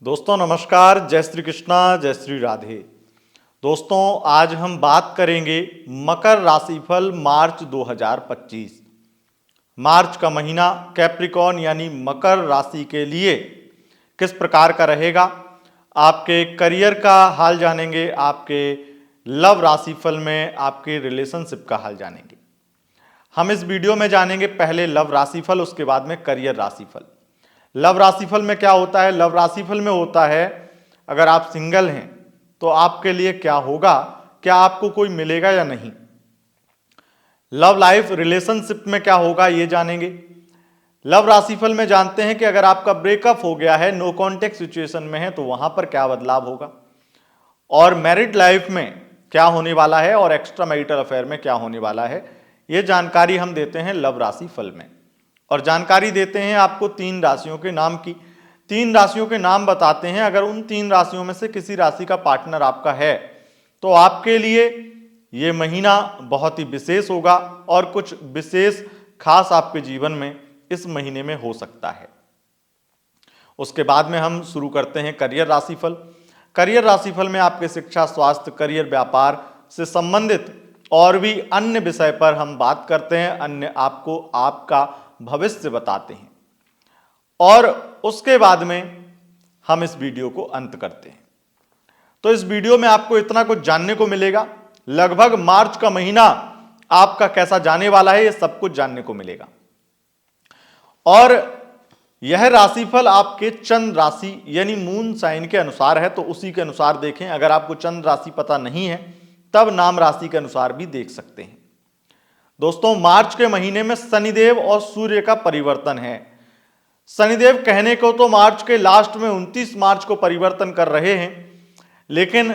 दोस्तों नमस्कार, जय श्री कृष्णा, जय श्री राधे। दोस्तों आज हम बात करेंगे मकर राशिफल मार्च 2025। मार्च का महीना कैप्रिकॉर्न यानी मकर राशि के लिए किस प्रकार का रहेगा। आपके करियर का हाल जानेंगे, आपके लव राशिफल में आपके रिलेशनशिप का हाल जानेंगे। हम इस वीडियो में जानेंगे पहले लव राशिफल, उसके बाद में करियर राशिफल। लव राशिफल में क्या होता है? लव राशिफल में होता है अगर आप सिंगल हैं तो आपके लिए क्या होगा, क्या आपको कोई मिलेगा या नहीं। लव लाइफ रिलेशनशिप में क्या होगा ये जानेंगे। लव राशिफल में जानते हैं कि अगर आपका ब्रेकअप हो गया है, नो कॉन्टेक्ट सिचुएशन में है, तो वहां पर क्या बदलाव होगा, और मैरिड लाइफ में क्या होने वाला है, और एक्स्ट्रा मैरिटल अफेयर में क्या होने वाला है। ये जानकारी हम देते हैं लव राशिफल में। और जानकारी देते हैं आपको 3 राशियों के नाम की। 3 राशियों के नाम बताते हैं। अगर उन 3 राशियों में से किसी राशि का पार्टनर आपका है तो आपके लिए ये महीना बहुत ही विशेष होगा और कुछ विशेष खास आपके जीवन में इस महीने में हो सकता है। उसके बाद में हम शुरू करते हैं करियर राशिफल। करियर राशिफल में आपके शिक्षा, स्वास्थ्य, करियर, व्यापार से संबंधित और भी अन्य विषय पर हम बात करते हैं। अन्य आपको आपका भविष्य बताते हैं और उसके बाद में हम इस वीडियो को अंत करते हैं। तो इस वीडियो में आपको इतना कुछ जानने को मिलेगा। लगभग मार्च का महीना आपका कैसा जाने वाला है, ये सब कुछ जानने को मिलेगा। और यह राशिफल आपके चंद्र राशि यानी मून साइन के अनुसार है, तो उसी के अनुसार देखें। अगर आपको चंद्र राशि पता नहीं है तब नाम राशि के अनुसार भी देख सकते हैं। दोस्तों मार्च के महीने में शनिदेव और सूर्य का परिवर्तन है। शनिदेव कहने को तो मार्च के लास्ट में 29 मार्च को परिवर्तन कर रहे हैं, लेकिन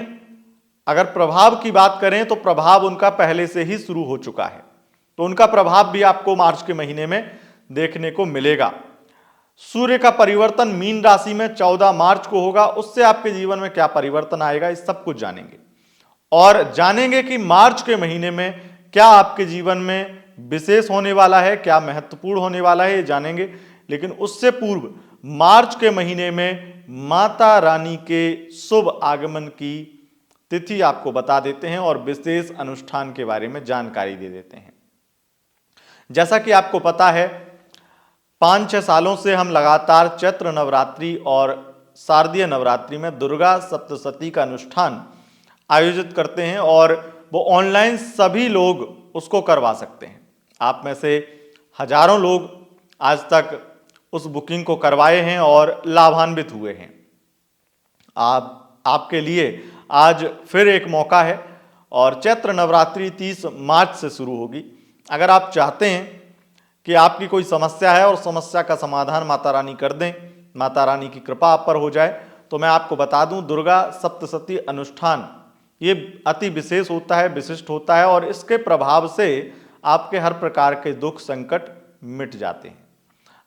अगर प्रभाव की बात करें तो प्रभाव उनका पहले से ही शुरू हो चुका है, तो उनका प्रभाव भी आपको मार्च के महीने में देखने को मिलेगा। सूर्य का परिवर्तन मीन राशि में 14 मार्च को होगा। उससे आपके जीवन में क्या परिवर्तन आएगा, इस सब कुछ जानेंगे। और जानेंगे कि मार्च के महीने में क्या आपके जीवन में विशेष होने वाला है, क्या महत्वपूर्ण होने वाला है, ये जानेंगे। लेकिन उससे पूर्व मार्च के महीने में माता रानी के शुभ आगमन की तिथि आपको बता देते हैं और विशेष अनुष्ठान के बारे में जानकारी दे देते हैं। जैसा कि आपको पता है 5-6 सालों से हम लगातार चैत्र नवरात्रि और शारदीय नवरात्रि में दुर्गा सप्तशती का अनुष्ठान आयोजित करते हैं और वो ऑनलाइन सभी लोग उसको करवा सकते हैं। आप में से हजारों लोग आज तक उस बुकिंग को करवाए हैं और लाभान्वित हुए हैं। आपके लिए आज फिर एक मौका है और चैत्र नवरात्रि 30 मार्च से शुरू होगी। अगर आप चाहते हैं कि आपकी कोई समस्या है और समस्या का समाधान माता रानी कर दें, माता रानी की कृपा आप पर हो जाए, तो मैं आपको बता दूं दुर्गा सप्तशती अनुष्ठान ये अति विशेष होता है, विशिष्ट होता है और इसके प्रभाव से आपके हर प्रकार के दुख संकट मिट जाते हैं।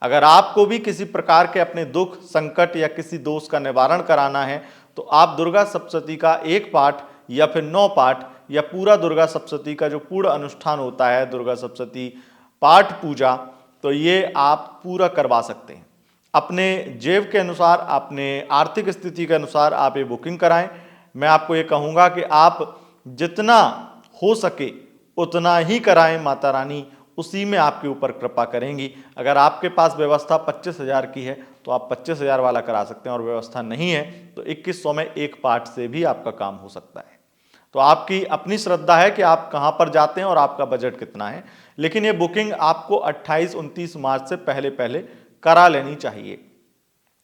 अगर आपको भी किसी प्रकार के अपने दुख संकट या किसी दोष का निवारण कराना है तो आप दुर्गा सप्तशती का 1 पाठ या फिर 9 पाठ या पूरा दुर्गा सप्तशती का जो पूर्ण अनुष्ठान होता है, दुर्गा सप्तशती पाठ पूजा, तो ये आप पूरा करवा सकते हैं। अपने जेब के अनुसार, अपने आर्थिक स्थिति के अनुसार आप ये बुकिंग कराएं। मैं आपको ये कहूँगा कि आप जितना हो सके उतना ही कराएं, माता रानी उसी में आपके ऊपर कृपा करेंगी। अगर आपके पास व्यवस्था 25,000 की है तो आप 25,000 वाला करा सकते हैं, और व्यवस्था नहीं है तो 2100 में 1 पाठ से भी आपका काम हो सकता है। तो आपकी अपनी श्रद्धा है कि आप कहाँ पर जाते हैं और आपका बजट कितना है, लेकिन ये बुकिंग आपको 28-29 मार्च से पहले पहले करा लेनी चाहिए।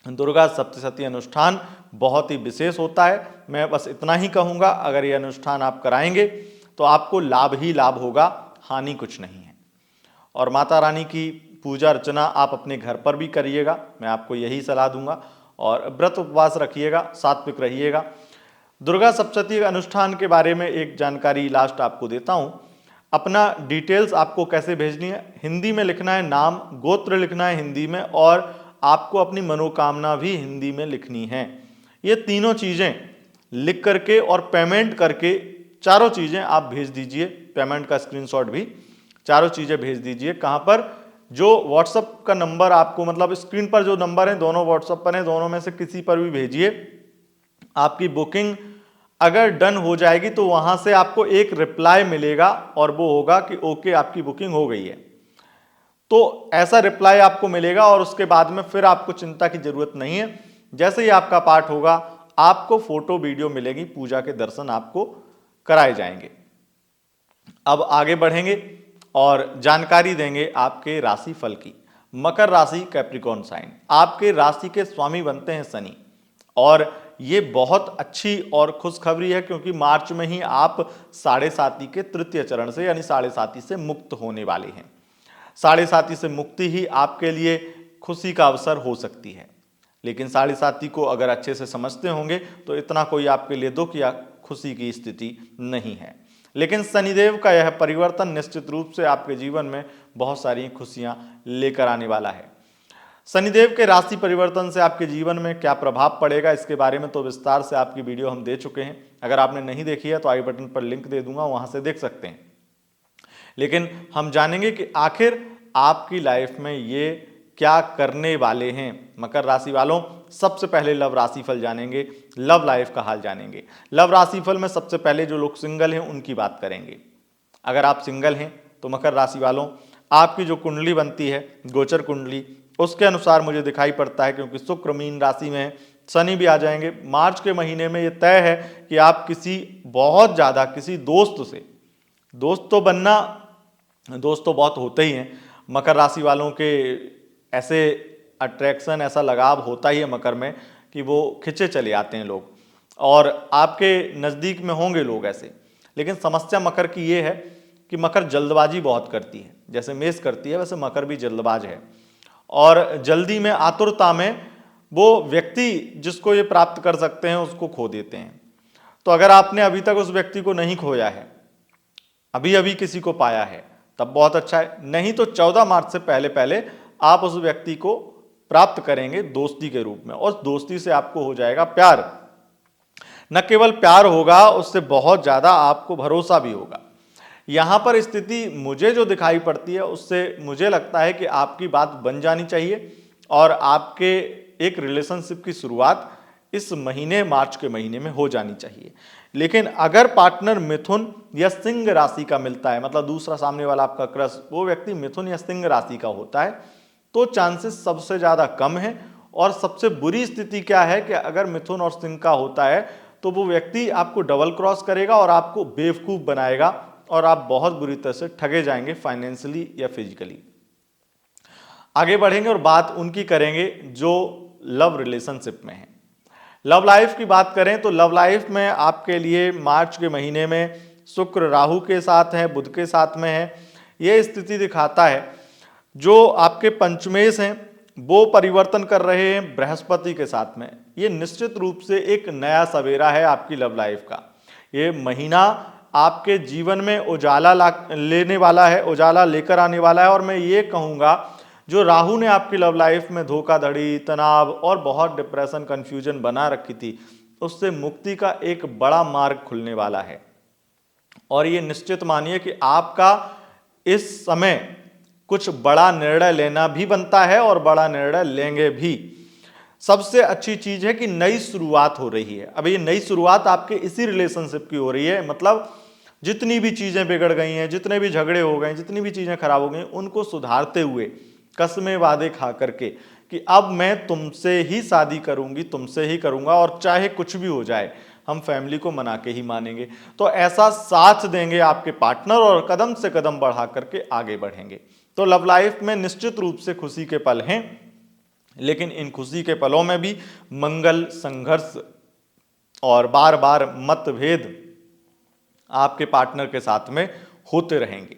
दुर्गा सप्तशती अनुष्ठान बहुत ही विशेष होता है। मैं बस इतना ही कहूँगा, अगर ये अनुष्ठान आप कराएंगे तो आपको लाभ ही लाभ होगा, हानि कुछ नहीं है। और माता रानी की पूजा अर्चना आप अपने घर पर भी करिएगा, मैं आपको यही सलाह दूंगा। और व्रत उपवास रखिएगा, सात्विक रहिएगा। दुर्गा सप्तशती अनुष्ठान के बारे में एक जानकारी लास्ट आपको देता हूँ। अपना डिटेल्स आपको कैसे भेजनी है, हिंदी में लिखना है, नाम गोत्र लिखना है हिंदी में, और आपको अपनी मनोकामना भी हिंदी में लिखनी है। ये तीनों चीज़ें लिख करके और पेमेंट करके, चारों चीज़ें आप भेज दीजिए। पेमेंट का स्क्रीनशॉट भी, चारों चीज़ें भेज दीजिए। कहाँ पर? जो व्हाट्सएप का नंबर आपको मतलब स्क्रीन पर जो नंबर है दोनों व्हाट्सएप पर है, दोनों में से किसी पर भी भेजिए। आपकी बुकिंग अगर डन हो जाएगी तो वहां से आपको एक रिप्लाई मिलेगा और वो होगा कि ओके आपकी बुकिंग हो गई है। तो ऐसा रिप्लाई आपको मिलेगा और उसके बाद में फिर आपको चिंता की जरूरत नहीं है। जैसे ही आपका पाठ होगा आपको फोटो वीडियो मिलेगी, पूजा के दर्शन आपको कराए जाएंगे। अब आगे बढ़ेंगे और जानकारी देंगे आपके राशि फल की। मकर राशि कैप्रिकॉर्न साइन, आपके राशि के स्वामी बनते हैं शनि, और ये बहुत अच्छी और खुशखबरी है क्योंकि मार्च में ही आप साढ़े साती के तृतीय चरण से यानी साढ़े साती से मुक्त होने वाले हैं। साढ़े साती से मुक्ति ही आपके लिए खुशी का अवसर हो सकती है, लेकिन साढ़े साती को अगर अच्छे से समझते होंगे तो इतना कोई आपके लिए दुख या खुशी की स्थिति नहीं है। लेकिन शनिदेव का यह परिवर्तन निश्चित रूप से आपके जीवन में बहुत सारी खुशियां लेकर आने वाला है। शनिदेव के राशि परिवर्तन से आपके जीवन में क्या प्रभाव पड़ेगा इसके बारे में तो विस्तार से आपकी वीडियो हम दे चुके हैं। अगर आपने नहीं देखी है तो आई बटन पर लिंक दे दूंगा, वहां से देख सकते हैं। लेकिन हम जानेंगे कि आखिर आपकी लाइफ में ये क्या करने वाले हैं। मकर राशि वालों, सबसे पहले लव राशिफल जानेंगे, लव लाइफ का हाल जानेंगे। लव राशिफल में सबसे पहले जो लोग सिंगल हैं उनकी बात करेंगे। अगर आप सिंगल हैं तो मकर राशि वालों, आपकी जो कुंडली बनती है गोचर कुंडली, उसके अनुसार मुझे दिखाई पड़ता है, क्योंकि शुक्र मीन राशि में है, शनि भी आ जाएंगे मार्च के महीने में, ये तय है कि आप किसी बहुत ज़्यादा किसी दोस्त से, दोस्त तो बनना, दोस्त तो बहुत होते ही हैं मकर राशि वालों के, ऐसे अट्रैक्शन ऐसा लगाव होता ही है मकर में कि वो खिंचे चले आते हैं लोग, और आपके नज़दीक में होंगे लोग ऐसे। लेकिन समस्या मकर की ये है कि मकर जल्दबाजी बहुत करती है, जैसे मेष करती है वैसे मकर भी जल्दबाज है, और जल्दी में आतुरता में वो व्यक्ति जिसको ये प्राप्त कर सकते हैं उसको खो देते हैं। तो अगर आपने अभी तक उस व्यक्ति को नहीं खोया है, अभी अभी किसी को पाया है, तब बहुत अच्छा है, नहीं तो 14 मार्च से पहले पहले आप उस व्यक्ति को प्राप्त करेंगे दोस्ती के रूप में, और दोस्ती से आपको हो जाएगा प्यार। न केवल प्यार होगा, उससे बहुत ज्यादा आपको भरोसा भी होगा। यहां पर स्थिति मुझे जो दिखाई पड़ती है उससे मुझे लगता है कि आपकी बात बन जानी चाहिए और आपके एक रिलेशनशिप की शुरुआत इस महीने मार्च के महीने में हो जानी चाहिए। लेकिन अगर पार्टनर मिथुन या सिंह राशि का मिलता है, मतलब दूसरा सामने वाला आपका क्रश वो व्यक्ति मिथुन या सिंह राशि का होता है, तो चांसेस सबसे ज्यादा कम है। और सबसे बुरी स्थिति क्या है कि अगर मिथुन और सिंह का होता है तो वो व्यक्ति आपको डबल क्रॉस करेगा और आपको बेवकूफ बनाएगा और आप बहुत बुरी तरह से ठगे जाएंगे फाइनेंशियली या फिजिकली। आगे बढ़ेंगे और बात उनकी करेंगे जो लव रिलेशनशिप में है। लव लाइफ की बात करें तो लव लाइफ में आपके लिए मार्च के महीने में शुक्र राहु के साथ है, बुध के साथ में है। यह स्थिति दिखाता है जो आपके पंचमेश हैं वो परिवर्तन कर रहे हैं बृहस्पति के साथ में। ये निश्चित रूप से एक नया सवेरा है आपकी लव लाइफ का। ये महीना आपके जीवन में उजाला लेने वाला है, उजाला लेकर आने वाला है। और मैं ये कहूँगा जो राहु ने आपकी लव लाइफ में धोखाधड़ी, तनाव और बहुत डिप्रेशन, कंफ्यूजन बना रखी थी, उससे मुक्ति का एक बड़ा मार्ग खुलने वाला है। और ये निश्चित मानिए कि आपका इस समय कुछ बड़ा निर्णय लेना भी बनता है और बड़ा निर्णय लेंगे भी। सबसे अच्छी चीज है कि नई शुरुआत हो रही है। अब ये नई शुरुआत आपके इसी रिलेशनशिप की हो रही है, मतलब जितनी भी चीजें बिगड़ गई हैं, जितने भी झगड़े हो गए, जितनी भी चीजें खराब हो गई, उनको सुधारते हुए कसमें वादे खा करके कि अब मैं तुमसे ही शादी करूंगी, तुमसे ही करूंगा और चाहे कुछ भी हो जाए हम फैमिली को मना के ही मानेंगे। तो ऐसा साथ देंगे आपके पार्टनर और कदम से कदम बढ़ा करके आगे बढ़ेंगे। तो लव लाइफ में निश्चित रूप से खुशी के पल हैं, लेकिन इन खुशी के पलों में भी मंगल, संघर्ष और बार बार मतभेद आपके पार्टनर के साथ में होते रहेंगे।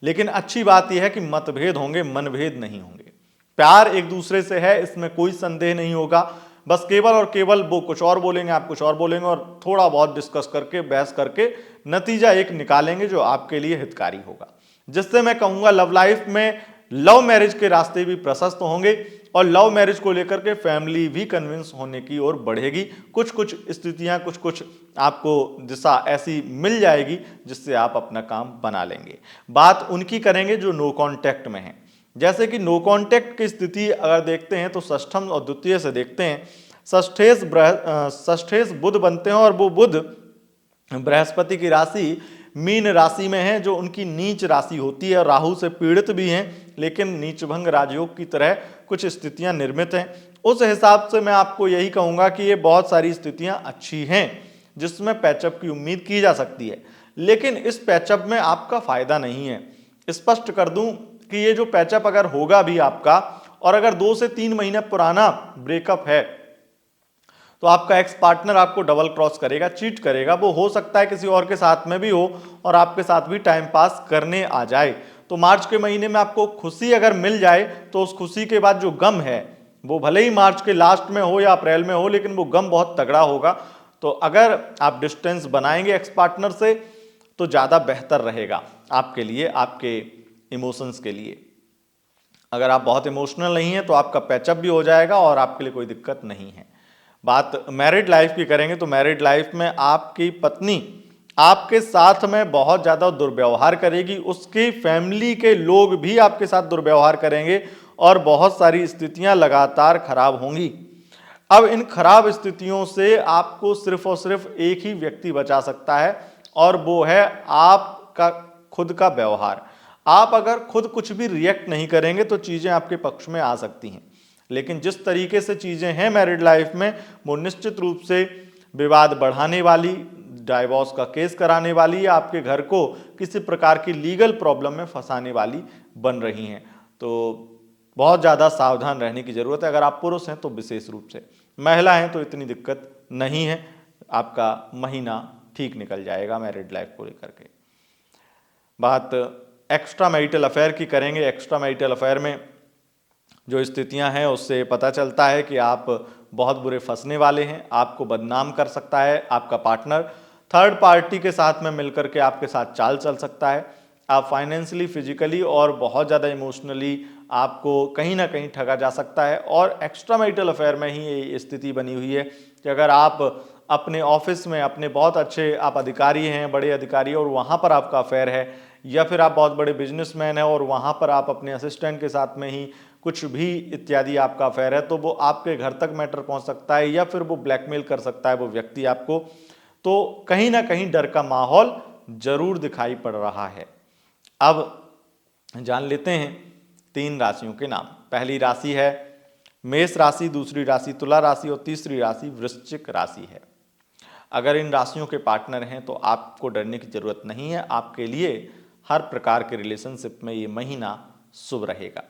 लेकिन अच्छी बात यह है कि मतभेद होंगे, मनभेद नहीं होंगे। प्यार एक दूसरे से है, इसमें कोई संदेह नहीं होगा। बस केवल और केवल वो कुछ और बोलेंगे, आप कुछ और बोलेंगे, और थोड़ा बहुत डिस्कस करके, बहस करके नतीजा एक निकालेंगे जो आपके लिए हितकारी होगा। जिससे मैं कहूंगा लव लाइफ में लव मैरिज के रास्ते भी प्रशस्त होंगे और लव मैरिज को लेकर के फैमिली भी कन्विंस होने की ओर बढ़ेगी। कुछ कुछ स्थितियां, कुछ कुछ आपको दिशा ऐसी मिल जाएगी जिससे आप अपना काम बना लेंगे। बात उनकी करेंगे जो नो कांटेक्ट में है। जैसे कि नो कांटेक्ट की स्थिति अगर देखते हैं तो षष्ठम और द्वितीय से देखते हैं, षष्ठेश बुध बनते हैं और वो बुध बृहस्पति की राशि मीन राशि में है, जो उनकी नीच राशि होती है और राहु से पीड़ित भी हैं, लेकिन नीचभंग राजयोग की तरह कुछ स्थितियां निर्मित हैं। उस हिसाब से मैं आपको यही कहूंगा कि ये बहुत सारी स्थितियां अच्छी हैं जिसमें पैचअप की उम्मीद की जा सकती है, लेकिन इस पैचअप में आपका फायदा नहीं है। स्पष्ट कर दूं कि ये जो पैचअप अगर होगा भी आपका, और अगर 2 से 3 महीने पुराना ब्रेकअप है, तो आपका एक्स पार्टनर आपको डबल क्रॉस करेगा, चीट करेगा। वो हो सकता है किसी और के साथ में भी हो और आपके साथ भी टाइम पास करने आ जाए। तो मार्च के महीने में आपको खुशी अगर मिल जाए तो उस खुशी के बाद जो गम है वो भले ही मार्च के लास्ट में हो या अप्रैल में हो, लेकिन वो गम बहुत तगड़ा होगा। तो अगर आप डिस्टेंस बनाएंगे एक्स पार्टनर से तो ज़्यादा बेहतर रहेगा आपके लिए, आपके इमोशंस के लिए। अगर आप बहुत इमोशनल नहीं है तो आपका पैचअप भी हो जाएगा और आपके लिए कोई दिक्कत नहीं है। बात मैरिड लाइफ की करेंगे तो मैरिड लाइफ में आपकी पत्नी आपके साथ में बहुत ज़्यादा दुर्व्यवहार करेगी, उसकी फैमिली के लोग भी आपके साथ दुर्व्यवहार करेंगे और बहुत सारी स्थितियां लगातार खराब होंगी। अब इन खराब स्थितियों से आपको सिर्फ और सिर्फ एक ही व्यक्ति बचा सकता है और वो है आपका खुद का व्यवहार। आप अगर खुद कुछ भी रिएक्ट नहीं करेंगे तो चीज़ें आपके पक्ष में आ सकती हैं, लेकिन जिस तरीके से चीज़ें हैं मैरिड लाइफ में, वो निश्चित रूप से विवाद बढ़ाने वाली, डाइवोर्स का केस कराने वाली या आपके घर को किसी प्रकार की लीगल प्रॉब्लम में फंसाने वाली बन रही हैं। तो बहुत ज़्यादा सावधान रहने की ज़रूरत है। अगर आप पुरुष हैं तो विशेष रूप से, महिला हैं तो इतनी दिक्कत नहीं है, आपका महीना ठीक निकल जाएगा मैरिड लाइफ को लेकर के। बात एक्स्ट्रा मैरिटल अफेयर की करेंगे। एक्स्ट्रा मैरिटल अफेयर में जो स्थितियां हैं उससे पता चलता है कि आप बहुत बुरे फंसने वाले हैं, आपको बदनाम कर सकता है आपका पार्टनर, थर्ड पार्टी के साथ में मिलकर के आपके साथ चाल चल सकता है, आप फाइनेंशियली, फिजिकली और बहुत ज़्यादा इमोशनली आपको कहीं ना कहीं ठगा जा सकता है। और एक्स्ट्रा मैरिटल अफेयर में ही ये स्थिति बनी हुई है कि अगर आप अपने ऑफिस में अपने बहुत अच्छे आप अधिकारी हैं, बड़े अधिकारी, और वहाँ पर आपका अफेयर है, या फिर आप बहुत बड़े बिजनेसमैन हैं और वहाँ पर आप अपने असिस्टेंट के साथ में ही कुछ भी इत्यादि आपका अफेयर है, तो वो आपके घर तक मैटर पहुँच सकता है या फिर वो ब्लैकमेल कर सकता है वो व्यक्ति आपको। तो कहीं ना कहीं डर का माहौल जरूर दिखाई पड़ रहा है। अब जान लेते हैं 3 राशियों के नाम। पहली राशि है मेष राशि, दूसरी राशि तुला राशि और तीसरी राशि वृश्चिक राशि है। अगर इन राशियों के पार्टनर हैं तो आपको डरने की जरूरत नहीं है, आपके लिए हर प्रकार के रिलेशनशिप में ये महीना शुभ रहेगा।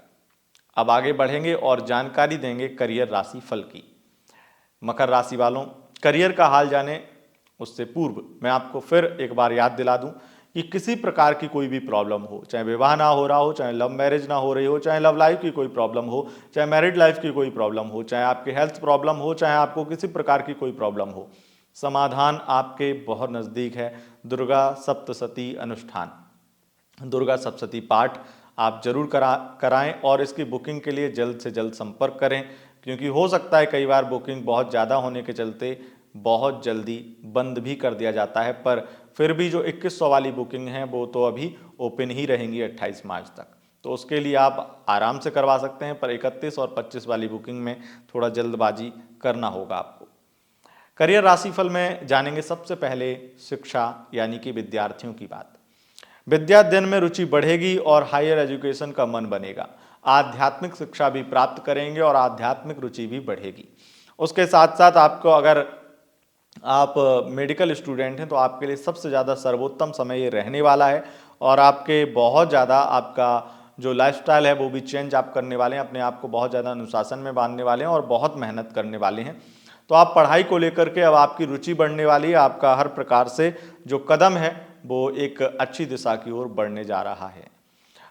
अब आगे बढ़ेंगे और जानकारी देंगे करियर राशि फल की। मकर राशि वालों, करियर का हाल जाने उससे पूर्व मैं आपको फिर एक बार याद दिला दूं कि किसी प्रकार की कोई भी प्रॉब्लम हो, चाहे विवाह ना हो रहा हो, चाहे लव मैरिज ना हो रही हो, चाहे लव लाइफ की कोई प्रॉब्लम हो, चाहे मैरिड लाइफ की कोई प्रॉब्लम हो, चाहे आपकी हेल्थ प्रॉब्लम हो, चाहे आपको किसी प्रकार की कोई प्रॉब्लम हो, समाधान आपके बहुत नज़दीक है। दुर्गा सप्तशती अनुष्ठान, दुर्गा सप्तशती पाठ आप जरूर कराएं और इसकी बुकिंग के लिए जल्द से जल्द संपर्क करें, क्योंकि हो सकता है कई बार बुकिंग बहुत ज़्यादा होने के चलते बहुत जल्दी बंद भी कर दिया जाता है, पर फिर भी जो 2100 वाली बुकिंग है वो तो अभी ओपन ही रहेंगी 28 मार्च तक, तो उसके लिए आप आराम से करवा सकते हैं। पर 31 और 25 वाली बुकिंग में थोड़ा जल्दबाजी करना होगा आपको। करियर राशिफल में जानेंगे सबसे पहले शिक्षा यानी कि विद्यार्थियों की बात। विद्या अध्ययन में रुचि बढ़ेगी और हायर एजुकेशन का मन बनेगा। आध्यात्मिक शिक्षा भी प्राप्त करेंगे और आध्यात्मिक रुचि भी बढ़ेगी। उसके साथ साथ आपको, अगर आप मेडिकल स्टूडेंट हैं तो आपके लिए सबसे ज़्यादा सर्वोत्तम समय ये रहने वाला है और आपके बहुत ज़्यादा आपका जो लाइफस्टाइल है वो भी चेंज आप करने वाले हैं, अपने आप को बहुत ज़्यादा अनुशासन में बांधने वाले हैं और बहुत मेहनत करने वाले हैं। तो आप पढ़ाई को लेकर के अब आपकी रुचि बढ़ने वाली है, आपका हर प्रकार से जो कदम है वो एक अच्छी दिशा की ओर बढ़ने जा रहा है।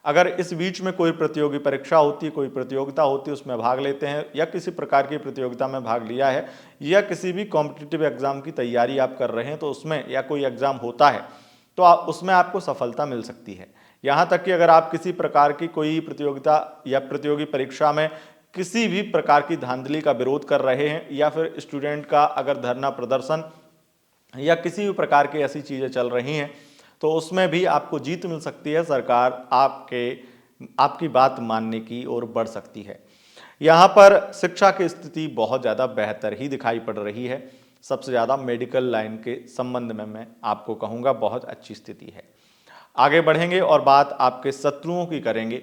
अगर इस बीच में कोई प्रतियोगी परीक्षा होती, कोई प्रतियोगिता होती, उसमें भाग लेते हैं या किसी प्रकार की प्रतियोगिता में भाग लिया है या किसी भी कॉम्पिटिटिव एग्जाम की तैयारी आप कर रहे हैं तो उसमें, या कोई एग्जाम होता है तो उसमें आपको सफलता मिल सकती है। यहाँ तक कि अगर आप किसी प्रकार की कोई प्रतियोगिता या प्रतियोगी परीक्षा में किसी भी प्रकार की धांधली का विरोध कर रहे हैं या फिर स्टूडेंट का अगर धरना प्रदर्शन या किसी भी प्रकार की ऐसी चीज़ें चल रही हैं तो उसमें भी आपको जीत मिल सकती है। सरकार आपके आपकी बात मानने की ओर बढ़ सकती है। यहाँ पर शिक्षा की स्थिति बहुत ज़्यादा बेहतर ही दिखाई पड़ रही है। सबसे ज़्यादा मेडिकल लाइन के संबंध में मैं आपको कहूँगा बहुत अच्छी स्थिति है। आगे बढ़ेंगे और बात आपके शत्रुओं की करेंगे।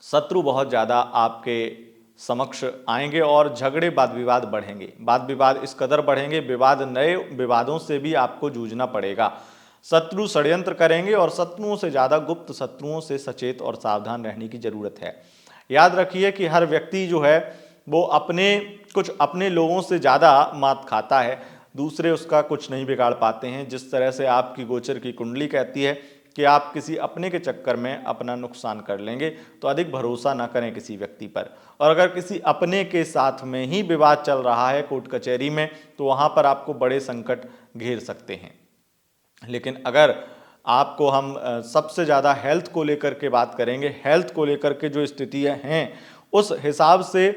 शत्रु बहुत ज़्यादा आपके समक्ष आएंगे और झगड़े वाद विवाद बढ़ेंगे। वाद विवाद इस कदर बढ़ेंगे, नए विवादों से भी आपको जूझना पड़ेगा। शत्रु षड्यंत्र करेंगे और शत्रुओं से ज़्यादा गुप्त शत्रुओं से सचेत और सावधान रहने की जरूरत है। याद रखिए कि हर व्यक्ति जो है वो अपने लोगों से ज़्यादा मात खाता है, दूसरे उसका कुछ नहीं बिगाड़ पाते हैं। जिस तरह से आपकी गोचर की कुंडली कहती है कि आप किसी अपने के चक्कर में अपना नुकसान कर लेंगे, तो अधिक भरोसा ना करें किसी व्यक्ति पर। और अगर किसी अपने के साथ में ही विवाद चल रहा है कोर्ट कचहरी में, तो वहाँ पर आपको बड़े संकट घेर सकते हैं। लेकिन अगर आपको हम सबसे ज़्यादा हेल्थ को लेकर के बात करेंगे, हेल्थ को लेकर के जो स्थितियाँ हैं उस हिसाब से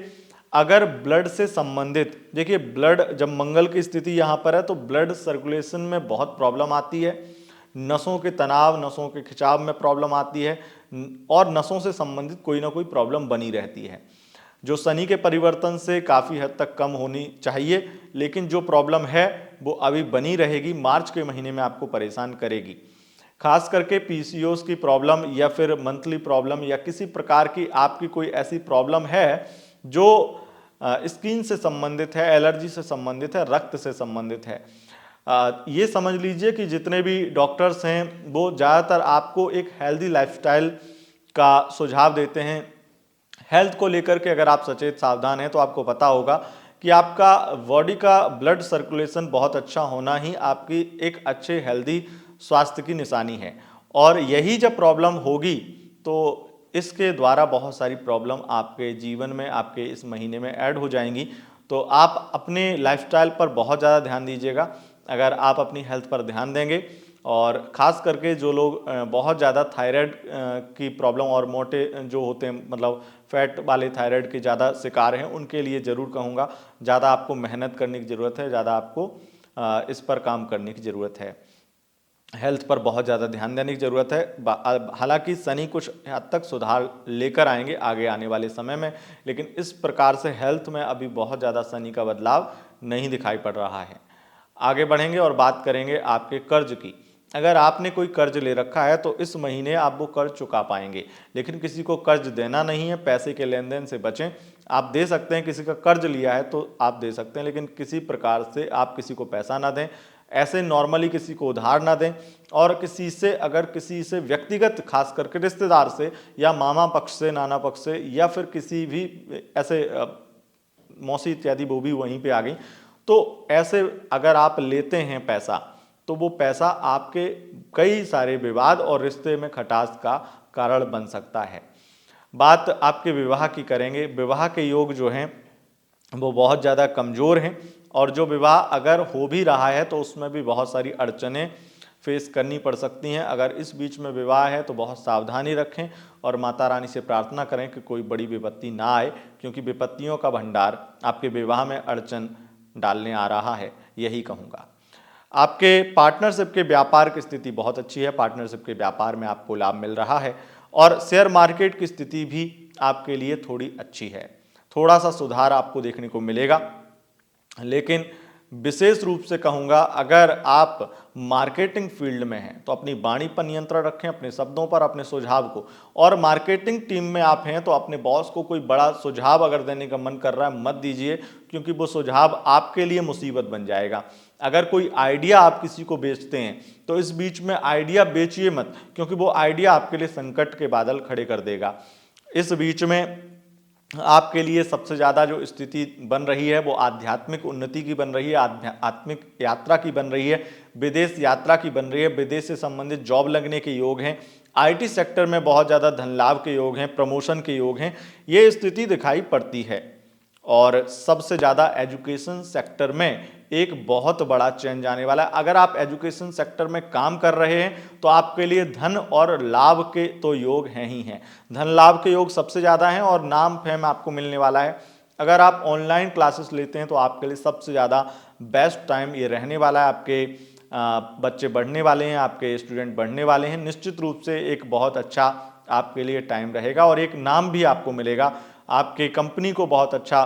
अगर ब्लड से संबंधित, देखिए ब्लड जब मंगल की स्थिति यहाँ पर है तो ब्लड सर्कुलेशन में बहुत प्रॉब्लम आती है, नसों के तनाव, नसों के खिंचाव में प्रॉब्लम आती है और नसों से संबंधित कोई ना कोई प्रॉब्लम बनी रहती है, जो शनि के परिवर्तन से काफ़ी हद तक कम होनी चाहिए। लेकिन जो प्रॉब्लम है वो अभी बनी रहेगी, मार्च के महीने में आपको परेशान करेगी। खास करके पीसीओएस की प्रॉब्लम या फिर मंथली प्रॉब्लम या किसी प्रकार की आपकी कोई ऐसी प्रॉब्लम है जो स्किन से संबंधित है, एलर्जी से संबंधित है, रक्त से संबंधित है। ये समझ लीजिए कि जितने भी डॉक्टर्स हैं वो ज़्यादातर आपको एक हेल्दी लाइफस्टाइल का सुझाव देते हैं। हेल्थ को लेकर के अगर आप सचेत सावधान हैं तो आपको पता होगा कि आपका बॉडी का ब्लड सर्कुलेशन बहुत अच्छा होना ही आपकी एक अच्छे हेल्दी स्वास्थ्य की निशानी है। और यही जब प्रॉब्लम होगी तो इसके द्वारा बहुत सारी प्रॉब्लम आपके जीवन में, आपके इस महीने में ऐड हो जाएंगी। तो आप अपने लाइफस्टाइल पर बहुत ज़्यादा ध्यान दीजिएगा। अगर आप अपनी हेल्थ पर ध्यान देंगे और ख़ास करके जो लोग बहुत ज़्यादा थायराइड की प्रॉब्लम और मोटे जो होते हैं, मतलब फैट वाले थायराइड के ज़्यादा शिकार हैं, उनके लिए ज़रूर कहूँगा ज़्यादा आपको मेहनत करने की ज़रूरत है, ज़्यादा आपको इस पर काम करने की ज़रूरत है। हेल्थ पर बहुत ज़्यादा ध्यान देने की ज़रूरत है। हालांकि शनि कुछ हद तक सुधार लेकर आएंगे आगे आने वाले समय में, लेकिन इस प्रकार से हेल्थ में अभी बहुत ज़्यादा शनि का बदलाव नहीं दिखाई पड़ रहा है। आगे बढ़ेंगे और बात करेंगे आपके कर्ज की। अगर आपने कोई कर्ज ले रखा है तो इस महीने आप वो कर्ज चुका पाएंगे, लेकिन किसी को कर्ज देना नहीं है। पैसे के लेन देन से बचें। आप दे सकते हैं, किसी का कर्ज लिया है तो आप दे सकते हैं, लेकिन किसी प्रकार से आप किसी को पैसा ना दें, ऐसे नॉर्मली किसी को उधार ना दें। और किसी से व्यक्तिगत, खास करके रिश्तेदार से या मामा पक्ष से, नाना पक्ष से, या फिर किसी भी ऐसे मौसी इत्यादि वो भी वहीं पे आ गई, तो ऐसे अगर आप लेते हैं पैसा तो वो पैसा आपके कई सारे विवाद और रिश्ते में खटास का कारण बन सकता है। बात आपके विवाह की करेंगे। विवाह के योग जो हैं वो बहुत ज़्यादा कमज़ोर हैं और जो विवाह अगर हो भी रहा है तो उसमें भी बहुत सारी अड़चनें फेस करनी पड़ सकती हैं। अगर इस बीच में विवाह है तो बहुत सावधानी रखें और माता रानी से प्रार्थना करें कि कोई बड़ी विपत्ति ना आए, क्योंकि विपत्तियों का भंडार आपके विवाह में अड़चन डालने आ रहा है, यही कहूँगा। आपके पार्टनरशिप के व्यापार की स्थिति बहुत अच्छी है। पार्टनरशिप के व्यापार में आपको लाभ मिल रहा है और शेयर मार्केट की स्थिति भी आपके लिए थोड़ी अच्छी है। थोड़ा सा सुधार आपको देखने को मिलेगा, लेकिन विशेष रूप से कहूँगा अगर आप मार्केटिंग फील्ड में हैं तो अपनी वाणी पर नियंत्रण रखें, अपने शब्दों पर, अपने सुझाव को। और मार्केटिंग टीम में आप हैं तो अपने बॉस को कोई बड़ा सुझाव अगर देने का मन कर रहा है मत दीजिए, क्योंकि वो सुझाव आपके लिए मुसीबत बन जाएगा। अगर कोई आइडिया आप किसी को बेचते हैं तो इस बीच में आइडिया बेचिए मत, क्योंकि वो आइडिया आपके लिए संकट के बादल खड़े कर देगा। इस बीच में आपके लिए सबसे ज़्यादा जो स्थिति बन रही है वो आध्यात्मिक उन्नति की बन रही है, आध्यात्मिक यात्रा की बन रही है, विदेश यात्रा की बन रही है। विदेश से संबंधित जॉब लगने के योग हैं। आईटी सेक्टर में बहुत ज़्यादा धन लाभ के योग हैं, प्रमोशन के योग हैं, ये स्थिति दिखाई पड़ती है। और सबसे ज़्यादा एजुकेशन सेक्टर में एक बहुत बड़ा चेंज आने वाला है। अगर आप एजुकेशन सेक्टर में काम कर रहे हैं तो आपके लिए धन और लाभ के तो योग हैं ही हैं। धन लाभ के योग सबसे ज़्यादा हैं और नाम फेम आपको मिलने वाला है। अगर आप ऑनलाइन क्लासेस लेते हैं तो आपके लिए सबसे ज़्यादा बेस्ट टाइम ये रहने वाला है। आपके बच्चे बढ़ने वाले हैं, आपके स्टूडेंट बढ़ने वाले हैं। निश्चित रूप से एक बहुत अच्छा आपके लिए टाइम रहेगा और एक नाम भी आपको मिलेगा, आपके कंपनी को बहुत अच्छा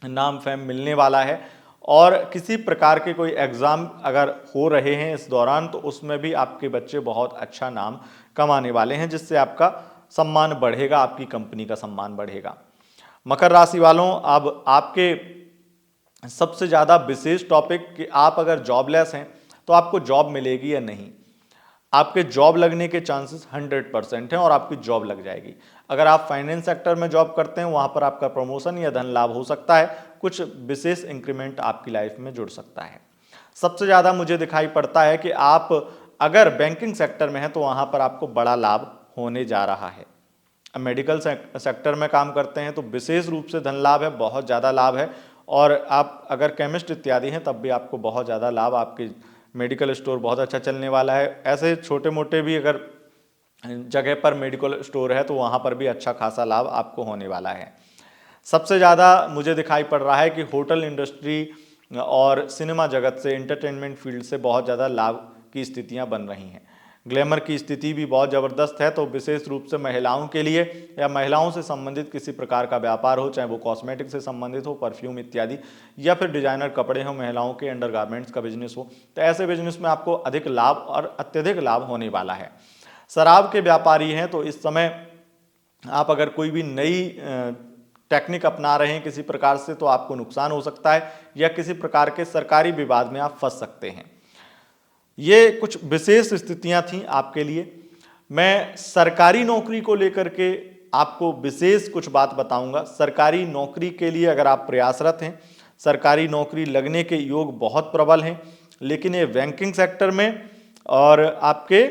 नाम फेम मिलने वाला है। और किसी प्रकार के कोई एग्ज़ाम अगर हो रहे हैं इस दौरान तो उसमें भी आपके बच्चे बहुत अच्छा नाम कमाने वाले हैं, जिससे आपका सम्मान बढ़ेगा, आपकी कंपनी का सम्मान बढ़ेगा। मकर राशि वालों, अब आपके सबसे ज़्यादा विशेष टॉपिक कि आप अगर जॉबलेस हैं तो आपको जॉब मिलेगी या नहीं। आपके जॉब लगने के चांसेस 100% हैं और आपकी जॉब लग जाएगी। अगर आप फाइनेंस सेक्टर में जॉब करते हैं वहां पर आपका प्रमोशन या धन लाभ हो सकता है, कुछ विशेष इंक्रीमेंट आपकी लाइफ में जुड़ सकता है। सबसे ज़्यादा मुझे दिखाई पड़ता है कि आप अगर बैंकिंग सेक्टर में हैं तो वहां पर आपको बड़ा लाभ होने जा रहा है। मेडिकल सेक्टर में काम करते हैं तो विशेष रूप से धन लाभ है, बहुत ज़्यादा लाभ है। और आप अगर केमिस्ट इत्यादि हैं तब भी आपको बहुत ज़्यादा लाभ, आपके मेडिकल स्टोर बहुत अच्छा चलने वाला है। ऐसे छोटे मोटे भी अगर जगह पर मेडिकल स्टोर है तो वहाँ पर भी अच्छा खासा लाभ आपको होने वाला है। सबसे ज़्यादा मुझे दिखाई पड़ रहा है कि होटल इंडस्ट्री और सिनेमा जगत से, एंटरटेनमेंट फील्ड से बहुत ज़्यादा लाभ की स्थितियाँ बन रही हैं। ग्लैमर की स्थिति भी बहुत ज़बरदस्त है, तो विशेष रूप से महिलाओं के लिए या महिलाओं से संबंधित किसी प्रकार का व्यापार हो, चाहे वो कॉस्मेटिक से संबंधित हो, परफ्यूम इत्यादि, या फिर डिजाइनर कपड़े हो, महिलाओं के अंडरगारमेंट्स का बिजनेस हो, तो ऐसे बिजनेस में आपको अधिक लाभ और अत्यधिक लाभ होने वाला है। शराब के व्यापारी हैं तो इस समय आप अगर कोई भी नई टेक्निक अपना रहे हैं किसी प्रकार से तो आपको नुकसान हो सकता है या किसी प्रकार के सरकारी विवाद में आप फंस सकते हैं। ये कुछ विशेष स्थितियां थीं आपके लिए। मैं सरकारी नौकरी को लेकर के आपको विशेष कुछ बात बताऊंगा। सरकारी नौकरी के लिए अगर आप प्रयासरत हैं, सरकारी नौकरी लगने के योग बहुत प्रबल हैं, लेकिन ये बैंकिंग सेक्टर में और आपके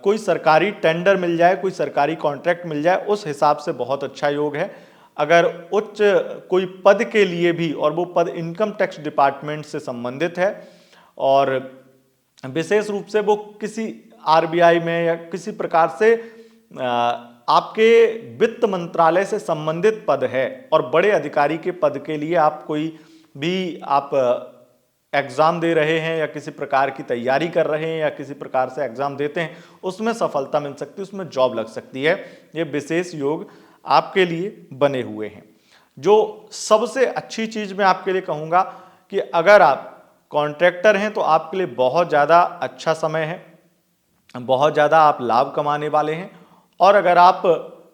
कोई सरकारी टेंडर मिल जाए, कोई सरकारी कॉन्ट्रैक्ट मिल जाए, उस हिसाब से बहुत अच्छा योग है। अगर उच्च कोई पद के लिए भी, और वो पद इनकम टैक्स डिपार्टमेंट से संबंधित है और विशेष रूप से वो किसी आरबीआई में या किसी प्रकार से आपके वित्त मंत्रालय से संबंधित पद है और बड़े अधिकारी के पद के लिए आप कोई भी आप एग्जाम दे रहे हैं या किसी प्रकार की तैयारी कर रहे हैं या किसी प्रकार से एग्जाम देते हैं, उसमें सफलता मिल सकती है, उसमें जॉब लग सकती है। ये विशेष योग आपके लिए बने हुए हैं। जो सबसे अच्छी चीज मैं आपके लिए कहूंगा कि अगर आप कॉन्ट्रैक्टर हैं तो आपके लिए बहुत ज़्यादा अच्छा समय है, बहुत ज़्यादा आप लाभ कमाने वाले हैं। और अगर आप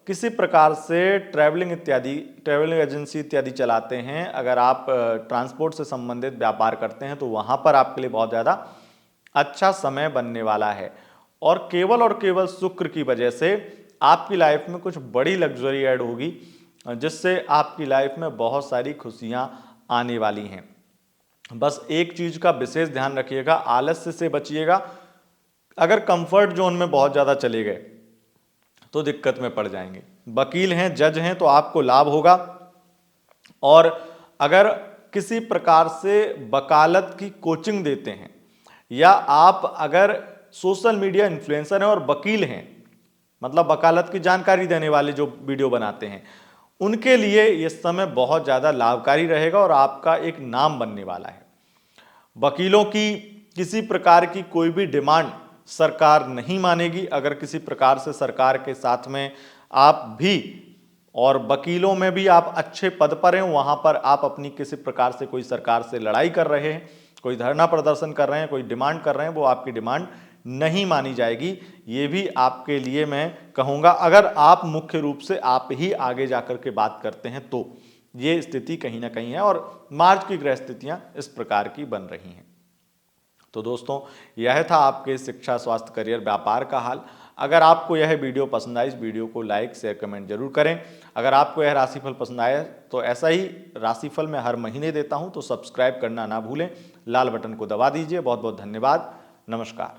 किसी प्रकार से ट्रैवलिंग एजेंसी इत्यादि चलाते हैं, अगर आप ट्रांसपोर्ट से संबंधित व्यापार करते हैं तो वहाँ पर आपके लिए बहुत ज़्यादा अच्छा समय बनने वाला है। और केवल शुक्र की वजह से आपकी लाइफ में कुछ बड़ी लग्जरी ऐड होगी, जिससे आपकी लाइफ में बहुत सारी खुशियाँ आने वाली हैं। बस एक चीज का विशेष ध्यान रखिएगा, आलस्य से बचिएगा। अगर कंफर्ट जोन में बहुत ज्यादा चले गए तो दिक्कत में पड़ जाएंगे। वकील हैं, जज हैं तो आपको लाभ होगा। और अगर किसी प्रकार से वकालत की कोचिंग देते हैं या आप अगर सोशल मीडिया इन्फ्लुएंसर हैं और वकील हैं, मतलब वकालत की जानकारी देने वाले जो वीडियो बनाते हैं, उनके लिए इस समय बहुत ज़्यादा लाभकारी रहेगा और आपका एक नाम बनने वाला है। वकीलों की किसी प्रकार की कोई भी डिमांड सरकार नहीं मानेगी। अगर किसी प्रकार से सरकार के साथ में आप भी और वकीलों में भी आप अच्छे पद पर हैं, वहाँ पर आप अपनी किसी प्रकार से कोई सरकार से लड़ाई कर रहे हैं, कोई धरना प्रदर्शन कर रहे हैं, कोई डिमांड कर रहे हैं, वो आपकी डिमांड नहीं मानी जाएगी। ये भी आपके लिए मैं कहूँगा, अगर आप मुख्य रूप से आप ही आगे जाकर के बात करते हैं तो ये स्थिति कहीं ना कहीं है। और मार्च की ग्रह स्थितियाँ इस प्रकार की बन रही हैं। तो दोस्तों, यह था आपके शिक्षा, स्वास्थ्य, करियर, व्यापार का हाल। अगर आपको यह वीडियो पसंद आई, इस वीडियो को लाइक, शेयर, कमेंट जरूर करें। अगर आपको यह राशिफल पसंद आया तो ऐसा ही राशिफल मैं हर महीने देता हूं, तो सब्सक्राइब करना ना भूलें, लाल बटन को दबा दीजिए। बहुत बहुत धन्यवाद, नमस्कार।